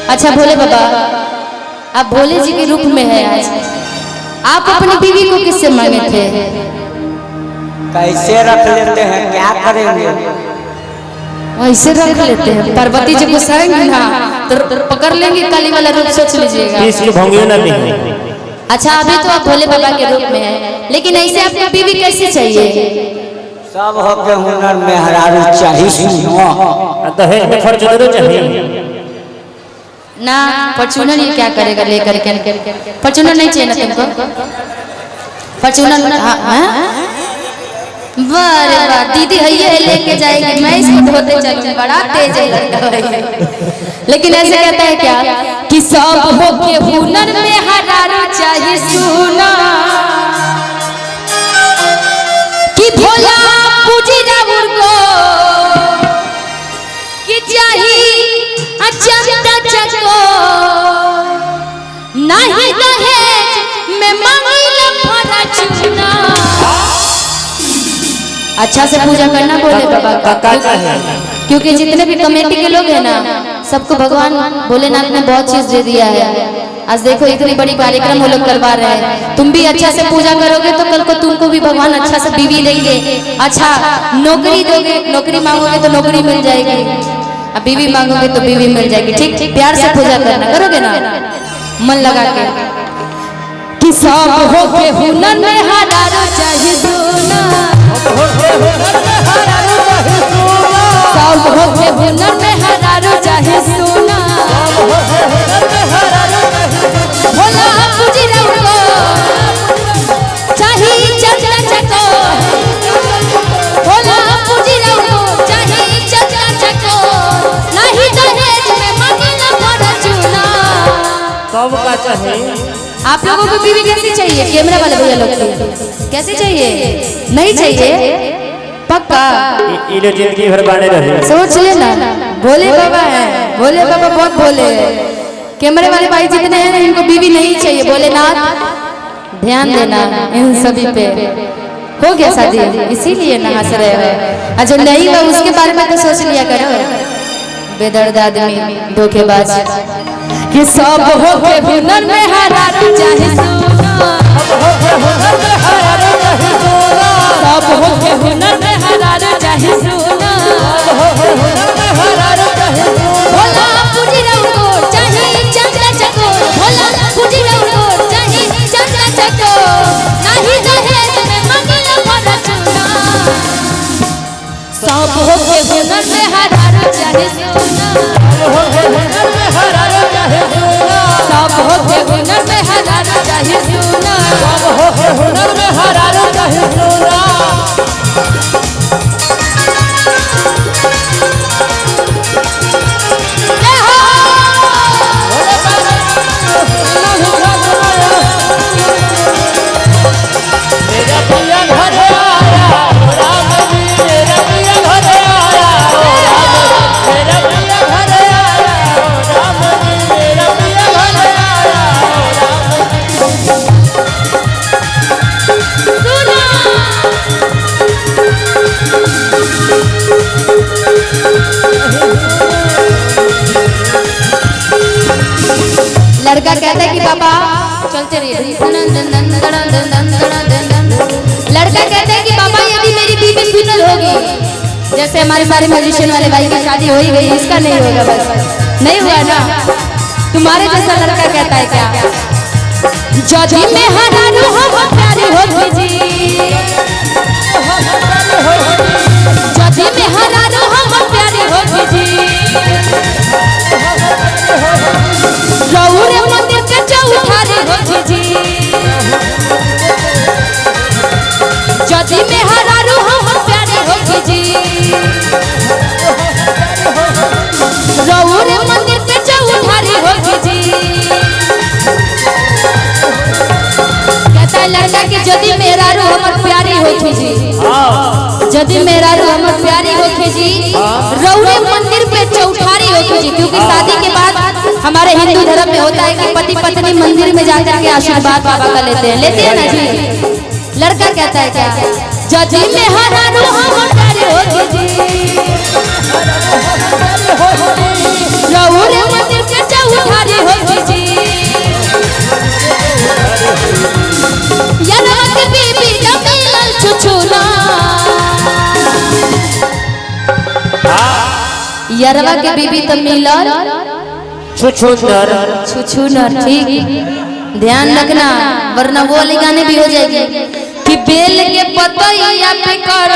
अच्छा भोले बाबा, आप भोले जी के रूप में है आज, आप अपनी बीवी को किससे मांगे थे? कैसे रख लेते हैं, क्या करेंगे? ऐसे रख लेते हैं, पार्वती जी को सहेंगे ना तो पकड़ लेंगे, काली वाला रूप सोच लीजिएगा। अच्छा अभी तो आप भोले बाबा के रूप में है, लेकिन ऐसे आपको बीवी कैसी चाहिए? सब हो के हुनर में हरारू चाहिए ना। फॉर्च्यूनर ये क्या करेगा लेकर के? फॉर्च्यूनर नहीं चाहिए ना तुमको? फॉर्च्यूनर वाह दीदी है ये लेके जाएगी, मैं इसको धोते चलूं, बड़ा तेज है लड़का है। लेकिन ऐसे कहता है क्या कि सब हो के हुनर में हरारू चाहिए सुना, कि भोला पूजी रावुर को कि चाहिए चंदा चको नहीं दहेज में मांगिला फॉर्च्यूनर। अच्छा से पूजा करना भोले बाबा का, क्योंकि जितने भी कमेटी के लोग हैं ना, सबको भगवान भोलेनाथ ने बहुत चीज दे दिया है। आज देखो इतनी बड़ी कार्यक्रम वो लोग करवा रहे हैं, तुम भी अच्छा से पूजा करोगे तो कल को तुमको भी भगवान अच्छा से बीवी देंगे, अच्छा नौकरी दोगे, नौकरी मांगोगे तो नौकरी मिल जाएगी, अब बीवी मांगोगे तो बीवी मिल जाएगी। ठीक ठीक प्यार से पूजा करना, करोगे ना मन लगा के। कि सब हो के हुनर में हरारू चाहिए सोना, सब हो के हुनर में हरारू चाहिए सोना, भोला पूजी रावुर को चाहिए चंदा चको, भोला पूजी रावुर को चाहिए चंदा चको नहीं दहेज में मांगिला फॉर्च्यूनर। सब का चाहिए। आप लोगों को बीवी कैसी चाहिए? कैमरा वाले भैया लोग कैसे चाहिए? नहीं चाहिए पक्का? ये जिंदगी भर बाने रहे। सोच लेना, भोले बाबा है, भोले बाबा बहुत भोले हैं। कैमरे वाले भाई जितने हैं इनको बीवी नहीं चाहिए, भोलेनाथ ध्यान देना इन सभी पे। हो गया शादी इसीलिए ना हंस रहे हो, जो नहीं हुआ उसके बारे में तो सोच लिया करो, बेदर्द आदमी धोखेबाज। कि सब हो के हुनर में हरारू चाहिए सोना, सब हो के हुनर में हरारू चाहिए सोना, भोला पूजी रावुर को चाहिए चंदा चको, भोला पूजी रावुर को चाहिए चंदा चको नहीं दहेज में मांगिला फॉर्च्यूनर। सब हो के हुनर में हरारू चाहिए सोना, सब हो के हुनर में हरारू चाहिए सोना, लड़का कहता है कि पापा चलते रहिए। लड़का कहता है कि पापा यदि मेरी बीवी सुंदर होगी, जैसे हमारे सारे म्यूजिशियन वाले भाई की शादी हो ही गई, इसका नहीं होगा, बस नहीं हुआ ना। तुम्हारे जैसा लड़का कहता है क्या? जदी में हरारू हम प्यारी होती जी, जदी में हरारू हम प्यारी होती जी, रावुर मंदिर के चौठारी होती जी, जदी में हरारू हम प्यारी होती जी, रावुर मंदिर के चौठारी होती जी। कहता है लड़का कि जदी मेरा रू हमर प्यारी होती जी, जदी मेरा रू हमर प्यारी होती जी, रावुर मंदिर पे चौठारी होती जी। क्योंकि शादी के बाद हमारे हिंदू धर्म में होता है कि पति पत्नी मंदिर में जाकर के आशीर्वाद बाबा का लेते हैं ना जी। लड़का कहता है क्या? जदी में हरारू हम प्यारी होती जी, रावुर मंदिर के चौठारी यरवा के बीबी तब मिलल छुछुंदर। छुछुनर। ठीक, ध्यान रखना वरना वो वाले गाने भी हो जाएगी कि बेल के पतैया पे कर